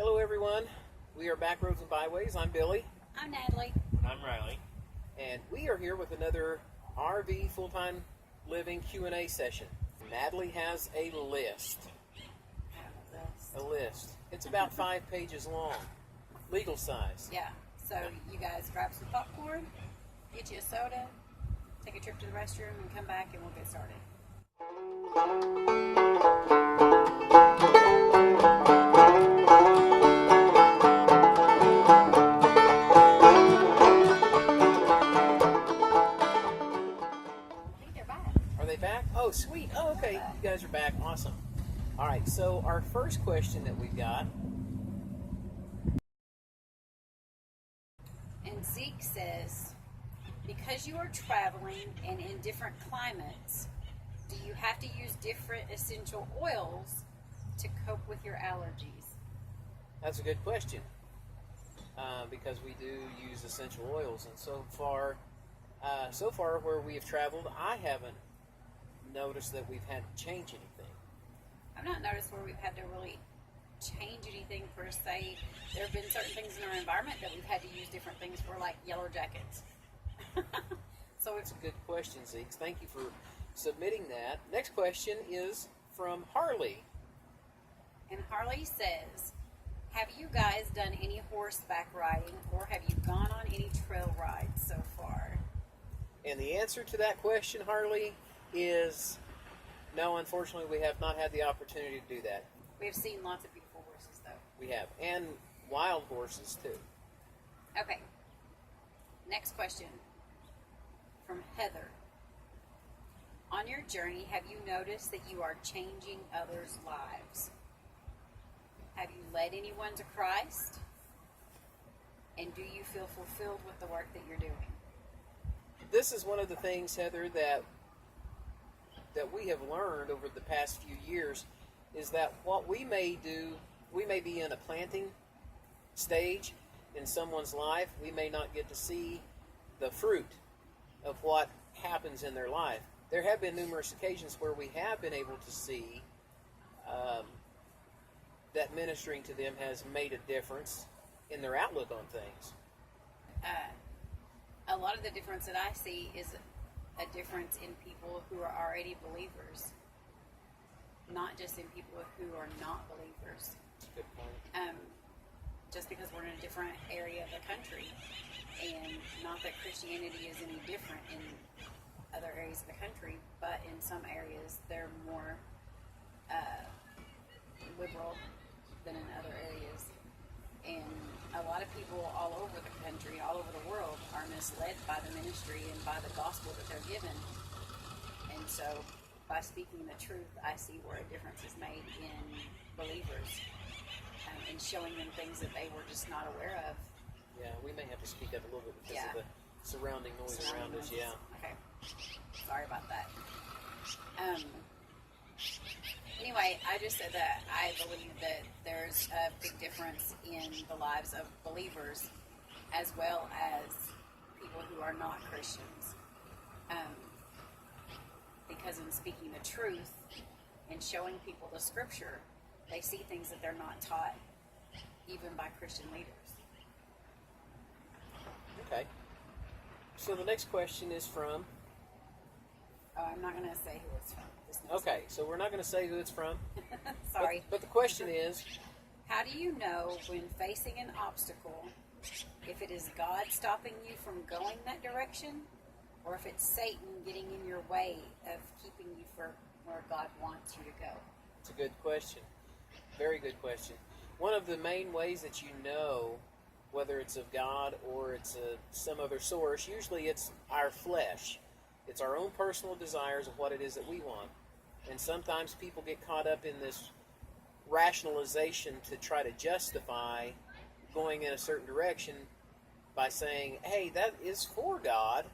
Hello everyone, we are Back Roads and Byways. I'm Billy. I'm Natalie. And I'm Riley. And we are here with another RV full-time living Q&A session. Natalie has a list. A list. It's about 5 pages long. Legal size. Yeah, so you guys grab some popcorn, get you a soda, take a trip to the restroom, and come back and we'll get started. Oh, sweet. Oh, okay. You guys are back. Awesome. All right. So our first question that we've got. And Zeke says, because you are traveling and in different climates, do you have to use different essential oils to cope with your allergies? That's a good question. Because we do use essential oils. And so far where we have traveled, I haven't noticed that we've had to change anything. I've not noticed where we've had to really change anything per se. There have been certain things in our environment that we've had to use different things for, like yellow jackets. So it's a good question, Zeke. Thank you for submitting that. Next question is from Harley. And Harley says, have you guys done any horseback riding, or have you gone on any trail rides so far? And the answer to that question, Harley, is no. Unfortunately, we have not had the opportunity to do that. We have seen lots of beautiful horses, though. We have, and wild horses too. Okay. Next question from Heather. On your journey, have you noticed that you are changing others' lives? Have you led anyone to Christ? And do you feel fulfilled with the work that you're doing? This is one of the things, Heather, that we have learned over the past few years, is that what we may do, we may be in a planting stage in someone's life. We may not get to see the fruit of what happens in their life. There have been numerous occasions where we have been able to see that ministering to them has made a difference in their outlook on things. A lot of the difference that I see is a difference in people who are already believers, not just in people who are not believers. That's a good point. Just because we're in a different area of the country, and not that Christianity is any different in other areas of the country, but in some areas they're more liberal than in other areas. And a lot of people all over the country, all over the world, are misled by the ministry and by the gospel that they're given. And so, by speaking the truth, I see where a difference is made in believers, and showing them things that they were just not aware of. Yeah, we may have to speak up a little bit because of the surrounding noise around us. Yeah. Okay. Sorry about that. Anyway, I just said that I believe that there's a big difference in the lives of believers as well as people who are not Christians. Because in speaking the truth and showing people the scripture, they see things that they're not taught even by Christian leaders. Okay. So the next question is from... Oh, I'm not going to say who it's from. Okay, so we're not going to say who it's from. Sorry. But the question is... How do you know when facing an obstacle if it is God stopping you from going that direction, or if it's Satan getting in your way of keeping you from where God wants you to go? It's a good question. Very good question. One of the main ways that you know whether it's of God or it's some other source, usually it's our flesh. It's our own personal desires of what it is that we want. And sometimes people get caught up in this rationalization to try to justify going in a certain direction by saying, hey, that is for God,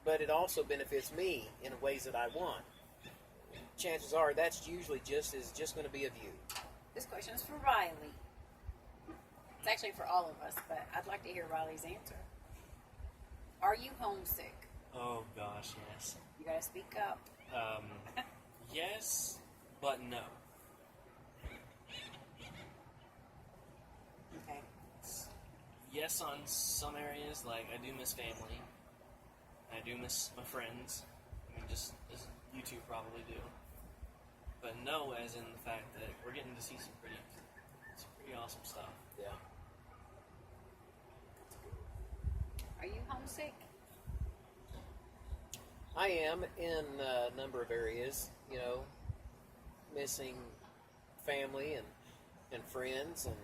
but it also benefits me in ways that I want. Chances are that's usually just going to be a view. This question is for Riley. It's actually for all of us, but I'd like to hear Riley's answer. Are you homesick? Oh gosh, yes. You gotta speak up. Yes, but no. yes, on some areas, like, I do miss family. I do miss my friends. I mean, just as you two probably do. But no, as in the fact that we're getting to see some pretty awesome stuff. Yeah. Are you homesick? I am in a number of areas, missing family and friends and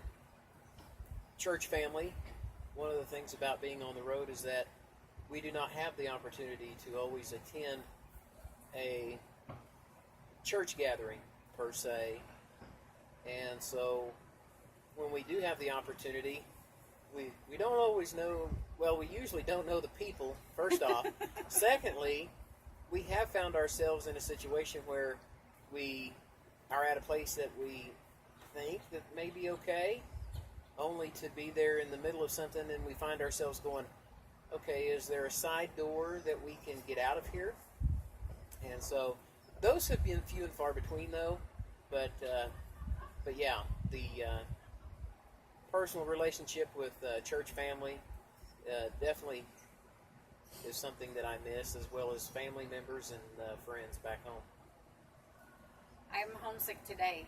church family. One of the things about being on the road is that we do not have the opportunity to always attend a church gathering per se, and so when we do have the opportunity, we don't always know, well, we usually don't know the people, first off. Secondly, we have found ourselves in a situation where we are at a place that we think that may be okay, only to be there in the middle of something, and we find ourselves going, okay, is there a side door that we can get out of here? And so those have been few and far between, though. But yeah, the personal relationship with church family definitely is something that I miss, as well as family members and friends back home. I'm homesick today.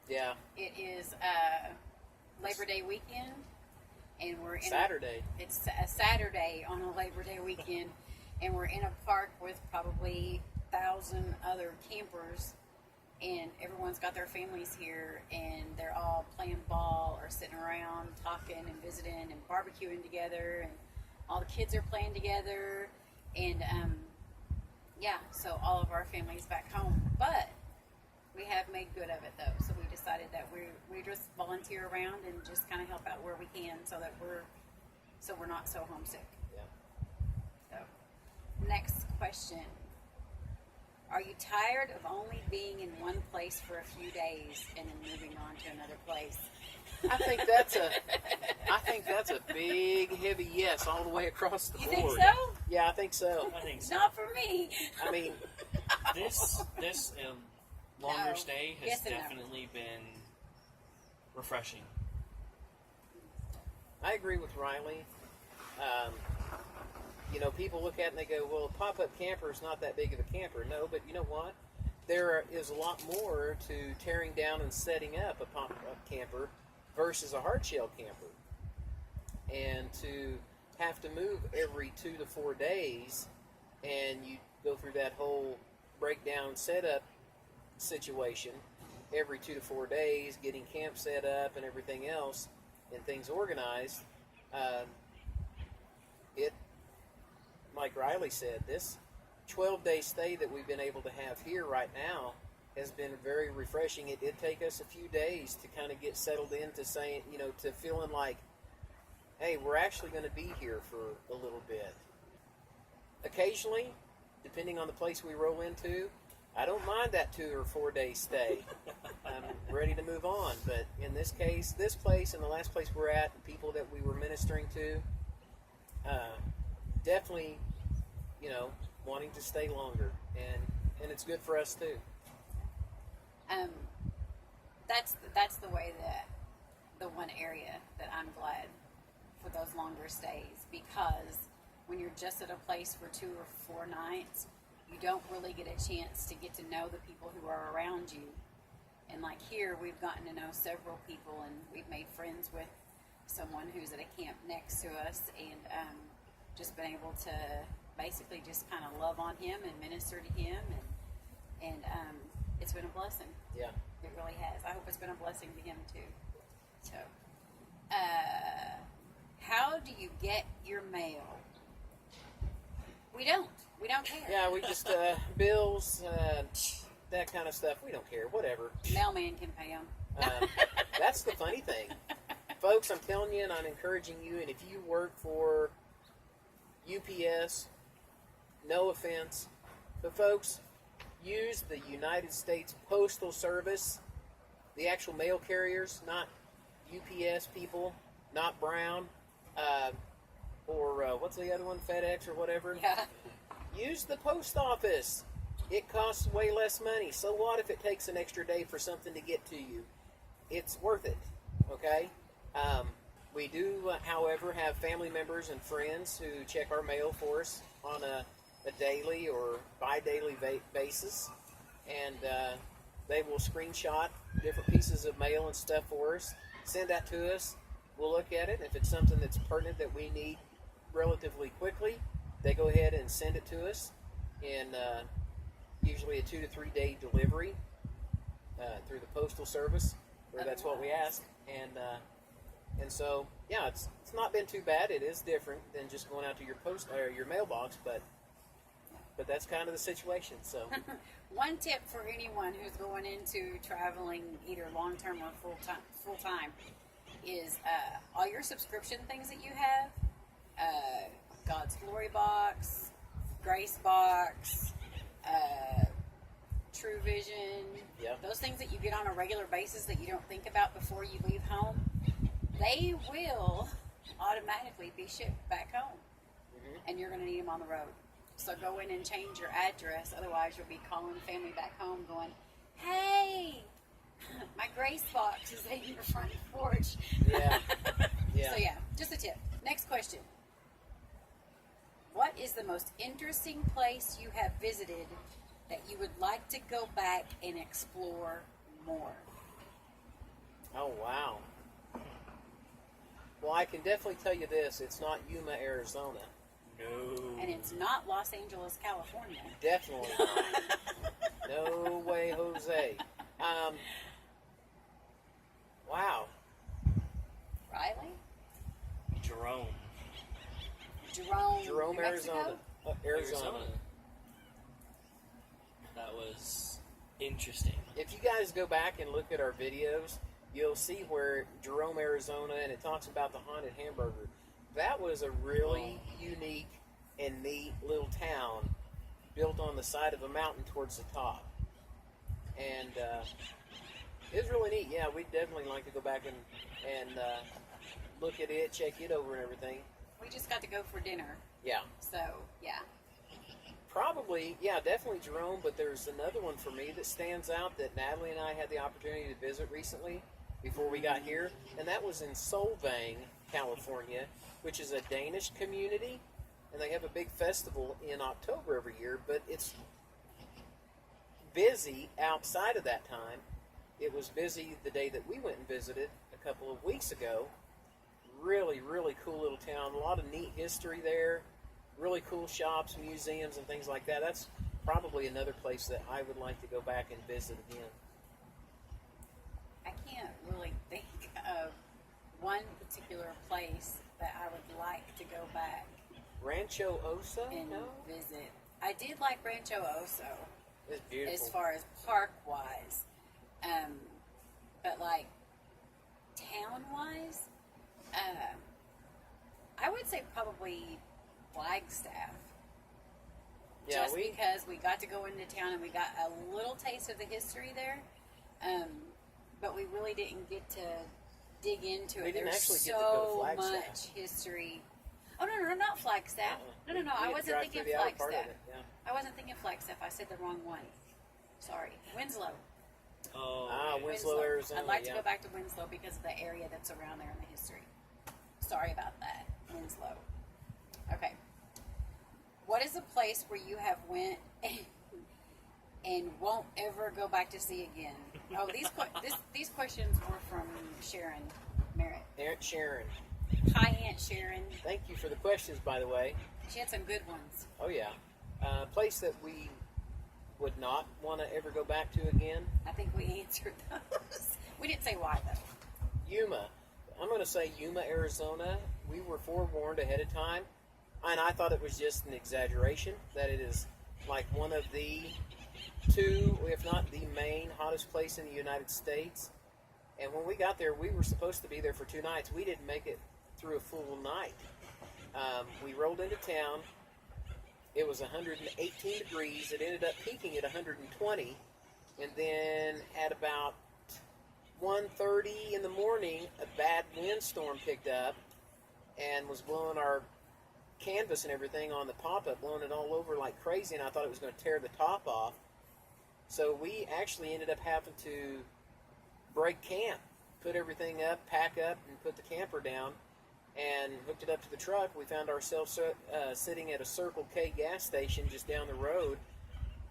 Yeah. It is Labor Day weekend, and we're in Saturday. It's a Saturday on a Labor Day weekend, and we're in a park with probably 1,000 other campers, and everyone's got their families here, and they're all playing ball or sitting around talking and visiting and barbecuing together, and all the kids are playing together, and yeah, so all of our families back home. But we have made good of it, though, so we decided that we just volunteer around and just kind of help out where we can, so that we're not so homesick. Yeah. So, next question. Are you tired of only being in one place for a few days and then moving on to another place? I think that's a big, heavy yes all the way across the You board. think so? Yeah, I think so. I think so. Not for me. I mean, This longer No. stay has Yes and no. definitely been refreshing. I agree with Riley. People look at it and they go, well, a pop-up camper is not that big of a camper. No, but you know what? There is a lot more to tearing down and setting up a pop-up camper versus a hardshell camper. And to have to move every 2 to 4 days, and you go through that whole breakdown setup situation every 2 to 4 days, getting camp set up and everything else, and things organized, it, like Riley said, this 12-day stay that we've been able to have here right now has been very refreshing. It did take us a few days to kind of get settled into saying, to feeling like, hey, we're actually going to be here for a little bit. Occasionally, depending on the place we roll into, I don't mind that 2 or 4 day stay. I'm ready to move on. But in this case, this place and the last place we're at, the people that we were ministering to, definitely, wanting to stay longer, and it's good for us too. That's the way that the one area that I'm glad for those longer stays, because when you're just at a place for 2 or 4 nights, you don't really get a chance to get to know the people who are around you. And like here, we've gotten to know several people, and we've made friends with someone who's at a camp next to us, and just been able to basically just kind of love on him and minister to him, and it's been a blessing. Yeah. It really has. I hope it's been a blessing to him too. So, how do you get your mail? We don't care. Yeah, we just, bills, that kind of stuff, we don't care, whatever. Mailman can pay them. That's the funny thing. Folks, I'm telling you, and I'm encouraging you, and if you work for UPS, no offense, but folks, use the United States Postal Service, the actual mail carriers, not UPS people, not Brown, or what's the other one, FedEx or whatever. Yeah. Use the post office. It costs way less money. So what if it takes an extra day for something to get to you? It's worth it, okay? We do, however, have family members and friends who check our mail for us on a daily or bi-daily basis, and they will screenshot different pieces of mail and stuff for us, send that to us. We'll look at it. If it's something that's pertinent that we need relatively quickly, they go ahead and send it to us in usually a 2 to 3 day delivery through the postal service, where that's what we ask. And so, yeah, it's not been too bad. It is different than just going out to your post or your mailbox, but that's kind of the situation. So, one tip for anyone who's going into traveling either long term or full time is all your subscription things that you have, God's Glory Box, Grace Box, True Vision, those things that you get on a regular basis that you don't think about before you leave home, they will automatically be shipped back home, and you're going to need them on the road. So go in and change your address, otherwise you'll be calling family back home going, hey, my Grace Box is in your front porch. Yeah. So yeah, just a tip. Next question. What is the most interesting place you have visited that you would like to go back and explore more? Oh, wow. Well, I can definitely tell you this. It's not Yuma, Arizona. No. And it's not Los Angeles, California. Definitely not. No way, Jose. Wow. Riley? Jerome, New Arizona. Mexico? Arizona. That was interesting. If you guys go back and look at our videos, you'll see where Jerome, Arizona, and it talks about the haunted hamburger. That was a really unique and neat little town built on the side of a mountain towards the top. And it was really neat. Yeah, we'd definitely like to go back and look at it, check it over and everything. We just got to go for dinner. Yeah. So, yeah. Probably, yeah, definitely Jerome, but there's another one for me that stands out that Natalie and I had the opportunity to visit recently before we got here, and that was in Solvang, California, which is a Danish community, and they have a big festival in October every year, but it's busy outside of that time. It was busy the day that we went and visited a couple of weeks ago. Really, really cool little town. A lot of neat history there. Really cool shops, museums, and things like that. That's probably another place that I would like to go back and visit again. I can't really think of one particular place that I would like to go back Rancho Oso? and No? visit. I did like Rancho Oso It's beautiful. as far as park-wise. But like town-wise, I would say probably Flagstaff. Yeah, Just because we got to go into town and we got a little taste of the history there, but we really didn't get to dig into it. We didn't There's actually get to go to so Flagstaff. much history. Oh no, not Flagstaff. No, We I had to wasn't drive thinking through the outer part of Flagstaff. it, yeah. I wasn't thinking Flagstaff. I said the wrong one. Sorry, Winslow. Oh, Winslow, Arizona. I'd like to yeah. go back to Winslow because of the area that's around there in the history. Sorry about that, Winslow. Okay. What is a place where you have went and won't ever go back to see again? Oh, these questions were from Sharon Merritt. Aunt Sharon. Hi, Aunt Sharon. Thank you for the questions, by the way. She had some good ones. Oh, yeah. A place that we would not want to ever go back to again, I think we answered those. We didn't say why, though. Yuma. I'm going to say Yuma, Arizona. We were forewarned ahead of time, and I thought it was just an exaggeration, that it is like one of the two, if not the main hottest place in the United States. And when we got there, we were supposed to be there for 2 nights. We didn't make it through a full night. We rolled into town. It was 118 degrees. It ended up peaking at 120. And then at about 1:30 in the morning, a bad windstorm picked up and was blowing our canvas and everything on the Popup, blowing it all over like crazy, and I thought it was going to tear the top off. So we actually ended up having to break camp put everything up, pack up, and put the camper down, and hooked it up to the truck. We found ourselves sitting at a Circle K gas station just down the road,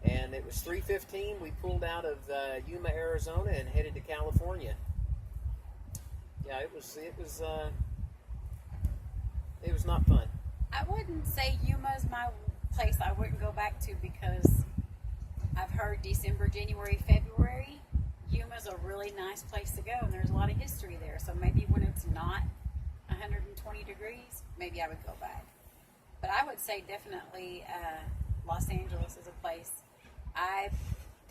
and it was 3:15. We pulled out of Yuma, Arizona, and headed to California. Yeah, it was not fun. I wouldn't say Yuma's my place I wouldn't go back to, because I've heard December, January, February, Yuma's a really nice place to go, and there's a lot of history there. So maybe when it's not 120 degrees, maybe I would go back. But I would say definitely Los Angeles is a place I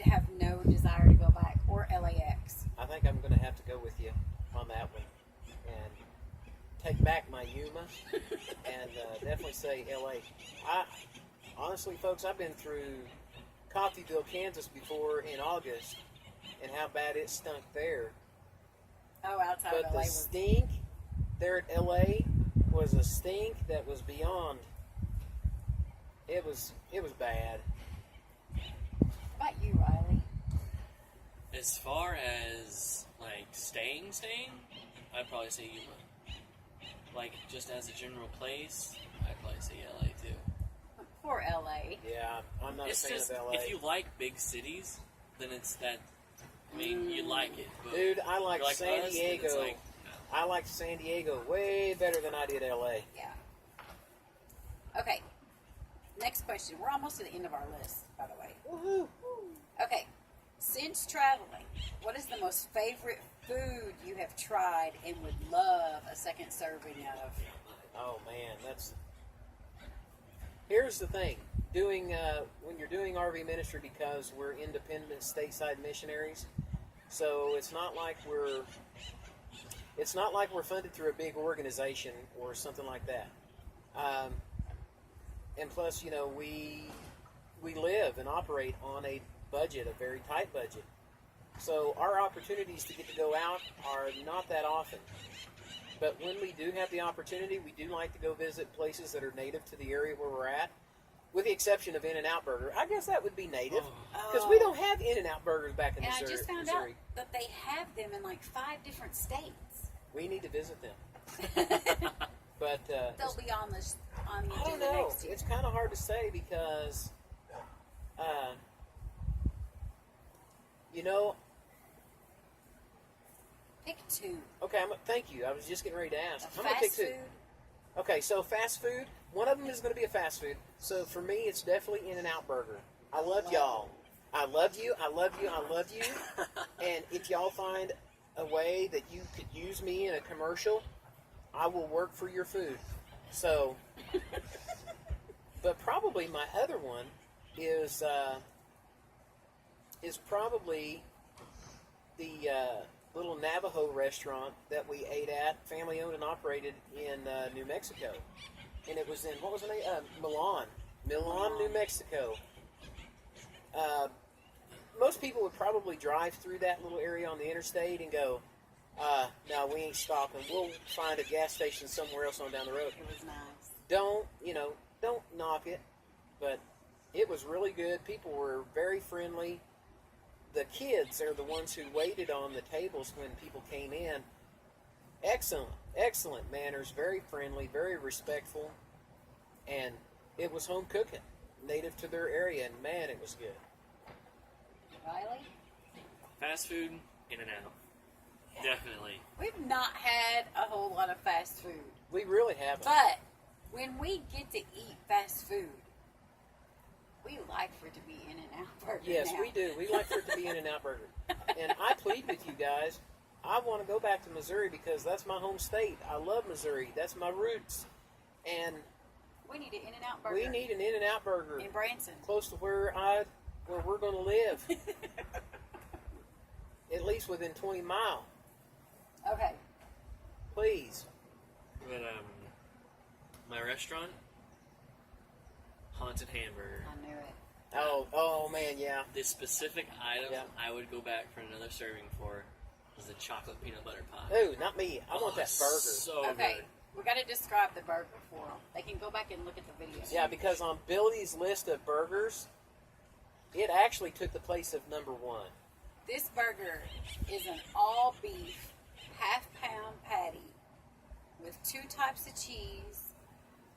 have no desire to go back, or LAX. I think I'm going to have to go with you on that one and take back my Yuma and definitely say LA. Honestly, folks, I've been through Coffeyville, Kansas before in August, and how bad it stunk there. Oh, outside But of LA. the stink there at LA was a stink that was beyond. It was bad. What about you, Riley? As far as like staying, I'd probably say Yuma. Like just as a general place, I'd probably say LA too. For LA. Yeah, I'm not It's a fan just of LA. if you like big cities, then it's that. I mean, you like it, but Dude, I like if you're like San us, then Diego. it's like, I liked San Diego way better than I did LA. Yeah. Okay. Next question. We're almost to the end of our list, by the way. Woohoo! Okay. Since traveling, what is the most favorite food you have tried and would love a second serving of? Oh man, that's. Here's the thing: when you're doing RV ministry, because we're independent stateside missionaries, so it's not like we're funded through a big organization or something like that. And plus, we live and operate on a budget, a very tight budget. So our opportunities to get to go out are not that often. But when we do have the opportunity, we do like to go visit places that are native to the area where we're at, with the exception of In-N-Out Burger. I guess that would be native, because we don't have In-N-Out Burgers back in And Missouri. I just found out that they have them in like 5 different states. We need to visit them. But They'll be on the I don't agenda know. next year. It's kind of hard to say because, Pick 2. okay, thank you. I was just getting ready to ask. I'm going to Fast pick 2. food. Okay, so fast food. One of them is going to be a fast food. So for me, it's definitely In-N-Out Burger. I love y'all. I love you. I love you. I love you. And if y'all find a way that you could use me in a commercial, I will work for your food. So, but probably my other one is probably the little Navajo restaurant that we ate at, family owned and operated in New Mexico. And it was in, what was the name? Milan, New Mexico. Most people would probably drive through that little area on the interstate and go, no, we ain't stopping. We'll find a gas station somewhere else on down the road. It was nice. Don't knock it, but it was really good. People were very friendly. The kids are the ones who waited on the tables when people came in. Excellent manners, very friendly, very respectful, and it was home cooking, native to their area, and man, it was good. Riley? fast food, In-N-Out. Definitely. We've not had a whole lot of fast food. We really haven't. But when we get to eat fast food, we like for it to be In-N-Out Burger. Yes, now. we do. We like for it to be In-N-Out Burger. And I plead with you guys, I want to go back to Missouri because that's my home state. I love Missouri. That's my roots. And We need an In-N-Out Burger. we need an In-N-Out Burger in Branson. close to where we're going to live. At least within 20 miles. Okay. Please. But my restaurant, Haunted Hamburger. I knew it. Oh man, yeah. This specific item Yeah. I would go back for another serving for is the chocolate peanut butter pie. Ooh, not me. I want that burger. So Okay. good. We got to describe the burger for them. They can go back and look at the video. Yeah, because on Billy's list of burgers, it actually took the place of number one. This burger is an all beef types of cheese,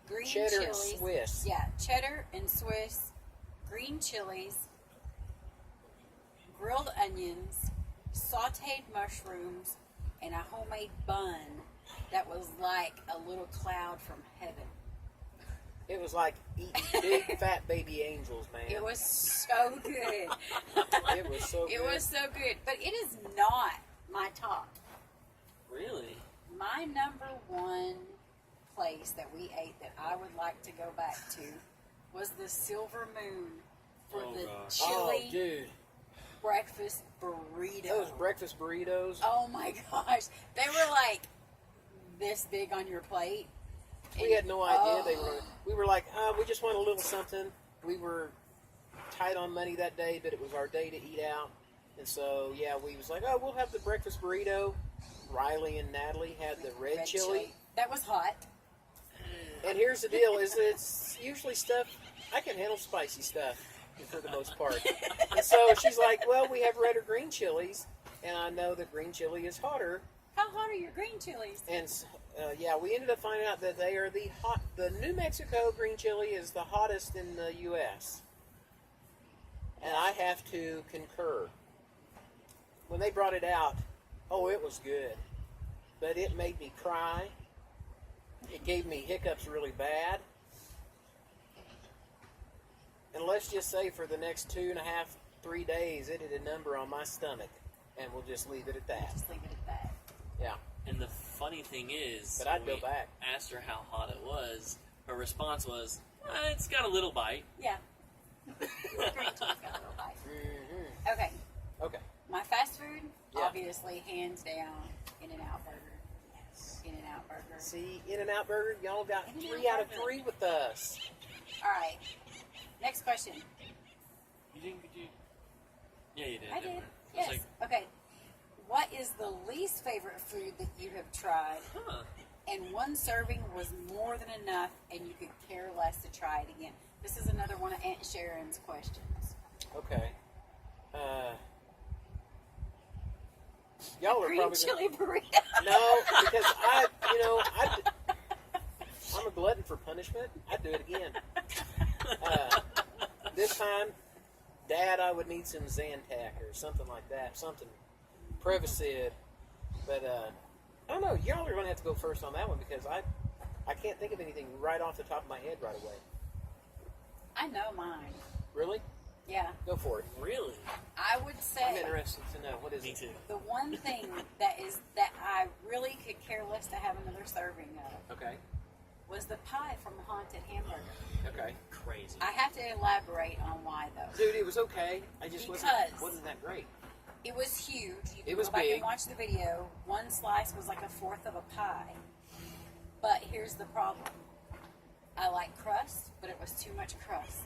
green Cheddar and chilies. Swiss. Yeah, cheddar and Swiss, green chilies, grilled onions, sauteed mushrooms, and a homemade bun that was like a little cloud from heaven. It was like eating big fat baby angels, man. It was so good. It was so good. It was so good. But it is not my top. Really? My number one place that we ate that I would like to go back to was the Silver Moon for Oh, the gosh. chili Oh, dude. breakfast burrito. Those breakfast burritos. Oh my gosh. They were like this big on your plate. We had no idea they were. We were like, we just want a little something. We were tight on money that day, but it was our day to eat out, and so yeah, we was like, we'll have the breakfast burrito. Riley and Natalie had the red chili. That was hot. And here's the deal: is it's usually stuff I can handle spicy stuff for the most part. And so she's like, well, we have red or green chilies, and I know the green chili is hotter. How hot are your green chilies? And yeah, we ended up finding out that they are the New Mexico green chili is the hottest in the U.S. And I have to concur. When they brought it out, it was good. But it made me cry. It gave me hiccups really bad. And let's just say for the next 2.5, 3 days, it did a number on my stomach. And we'll just leave it at that. Just leave it at that. Yeah. And the funny thing is, But I'd when go back. asked her how hot it was, her response was, it's got a little bite. Yeah. Green chili's got a little bite. Mm-hmm. Okay. Okay. My fast food, Yeah. obviously, hands down, In-N-Out Burger. Yes. In-N-Out Burger. See, In-N-Out Burger, y'all got In-N-Out 3 out of Burger. 3 with us. All right. Next question. You didn't? Did you? Yeah, you did. I never did. mind. I Yes. was like, Okay. What is the least favorite food that you have tried? huh. And one serving was more than enough, and you could care less to try it again. This is another one of Aunt Sharon's questions. Okay. Y'all are Green probably chili burrito. No, because I'm a glutton for punishment. I'd do it again. This time, Dad, I would need some Zantac or something like that. Something Prevacid. But I don't know. Y'all are going to have to go first on that one because I can't think of anything right off the top of my head right away. I know mine. Really? Yeah. Go for it. Really? I would say I'm interested to know. What is Me it? too. the one thing that I really could care less to have another serving of Okay. was the pie from the Haunted Hamburger. Okay. Crazy. I have to elaborate on why though. Dude, it was okay. I just Because- wasn't that great. It was huge. You can It was go back big. and watch the video. One slice was like a fourth of a pie. But here's the problem. I like crust, but it was too much crust.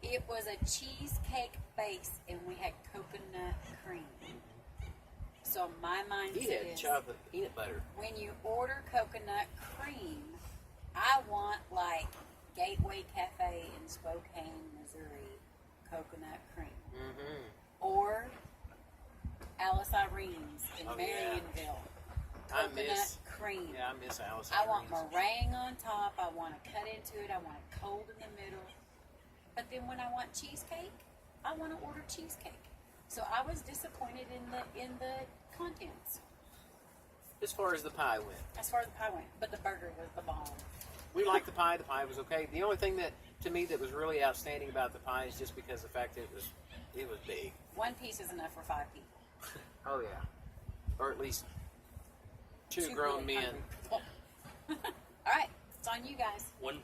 It was a cheesecake base, and we had coconut cream. So my He mindset had is, chocolate peanut butter. when you order coconut cream, I want like Gateway Cafe in Spokane, Missouri, coconut cream. Mm-hmm. Or Alice Irene's in Oh, yeah. Marionville. I Coconut miss- cream. Yeah, I miss Alice. I want Irene's. meringue on top. I want to cut into it. I want it cold in the middle. But then when I want cheesecake, I want to order cheesecake. So I was disappointed in the contents As far as the pie went, as far as the pie went. But the burger was the bomb. we liked the pie. The pie was okay. The only thing that to me that was really outstanding about the pie is just because of the fact that it was big. One piece is enough for 5 people. Oh yeah, or at least two Two grown really men. hungry people. All right, it's on you guys. One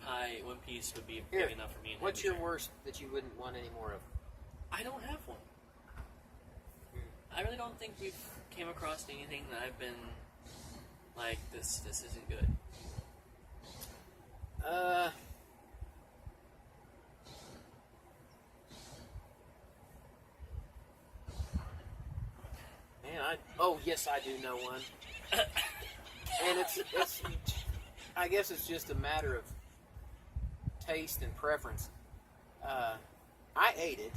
piece would be Here, big enough for me. And what's Henry your Sharon. worst that you wouldn't want any more of? I don't have one. I really don't think we've came across anything that I've been like, this isn't good. Man, yes, I do know one. And it's I guess it's just a matter of taste and preference. I ate it.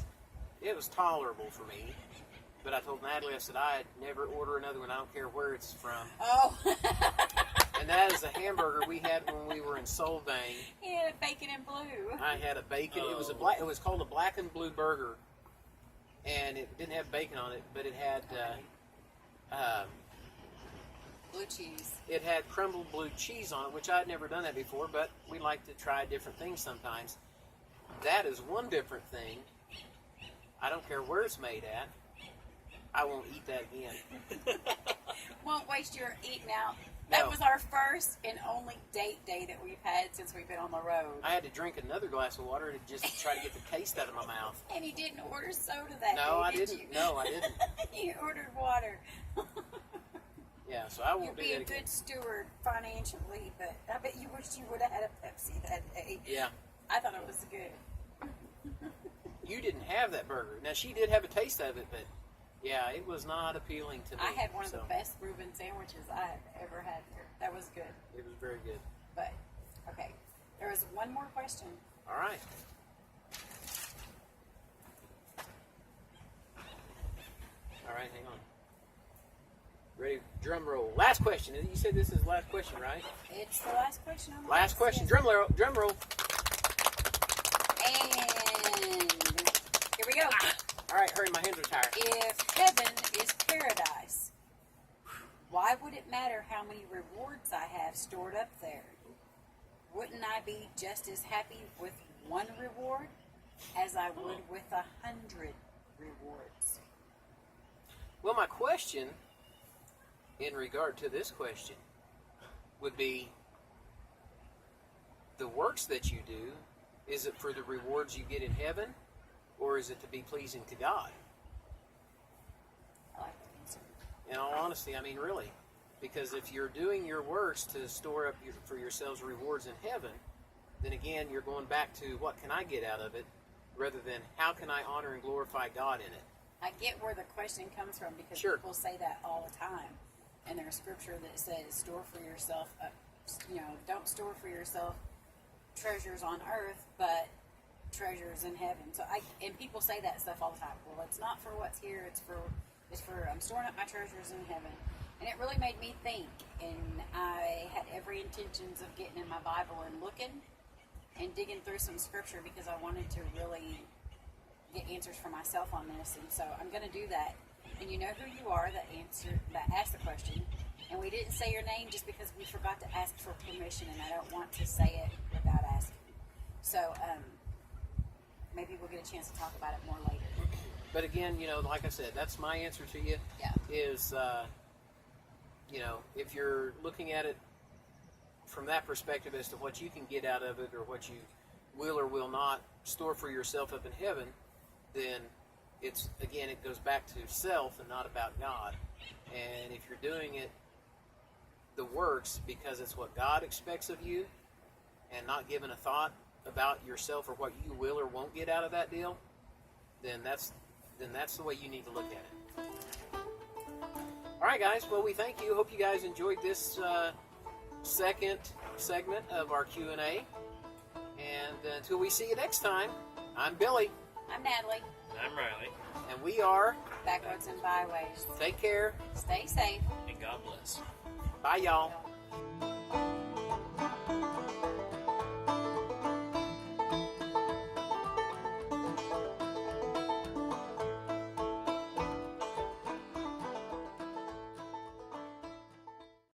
It was tolerable for me. But I told Natalie, I said, I'd never order another one. I don't care where it's from. Oh. And And that is a hamburger we had when we were in Solvang. He had a bacon and blue. I had a bacon. It was a Oh. black. It was called a black and blue burger, and it didn't have bacon on it, but it had Blue cheese. it had crumbled blue cheese on it, which I had never done that before. But we like to try different things sometimes. That is one different thing. I don't care where it's made at. I won't eat that again. Won't waste your eating out. That No. was our first and only date day that we've had since we've been on the road. I had to drink another glass of water to just try to get the taste out of my mouth. And he didn't order soda that No, day, I did didn't. you? No, I didn't. You ordered water. Yeah, so I You'd won't do be that a again. good steward financially, but I bet you wish you would have had a Pepsi that day. Yeah. I thought it was good. You didn't have that burger. Now, she did have a taste of it, but yeah, it was not appealing to me. I had one of so the best Reuben sandwiches I have ever had here. That was good. It was very good. But, okay. There was one more question. All right. All right, hang on. Ready? Drum roll. Last question. You said this is the last question, right? It's the last question on the Last list, question. yes. Drum roll. Drum roll. And here we go. All right, hurry. My hands are tired. If heaven is paradise, why would it matter how many rewards I have stored up there? Wouldn't I be just as happy with one reward as I would with 100 rewards? Well, my question in regard to this question would be the works that you do, is it for the rewards you get in heaven, or is it to be pleasing to God? I like that answer. In all honesty, I mean, really. Because if you're doing your works to store up for yourselves rewards in heaven, then again, you're going back to what can I get out of it, rather than how can I honor and glorify God in it. I get where the question comes from because Sure. people say that all the time. And there's scripture that says, store for yourself, don't store for yourself treasures on earth, but treasures in heaven. And people say that stuff all the time. Well, it's not for what's here, it's for I'm storing up my treasures in heaven. And it really made me think, and I had every intentions of getting in my Bible and looking and digging through some scripture because I wanted to really get answers for myself on this, and so I'm going to do that. And you know who you are that asked the question, and we didn't say your name just because we forgot to ask for permission, and I don't want to say it without asking. So maybe we'll get a chance to talk about it more later. But again, like I said, that's my answer to you. Yeah. Is if you're looking at it from that perspective as to what you can get out of it, or what you will or will not store for yourself up in heaven, then it goes back to self and not about God. And if you're doing it, the works, because it's what God expects of you, and not giving a thought about yourself or what you will or won't get out of that deal, then that's the way you need to look at it. All right, guys. Well, we thank you. Hope you guys enjoyed this second segment of our Q&A. And until we see you next time, I'm Billy. I'm Natalie. I'm Riley. And we are Backroads and Byways. Take Care. Stay safe. And God bless. Bye, y'all.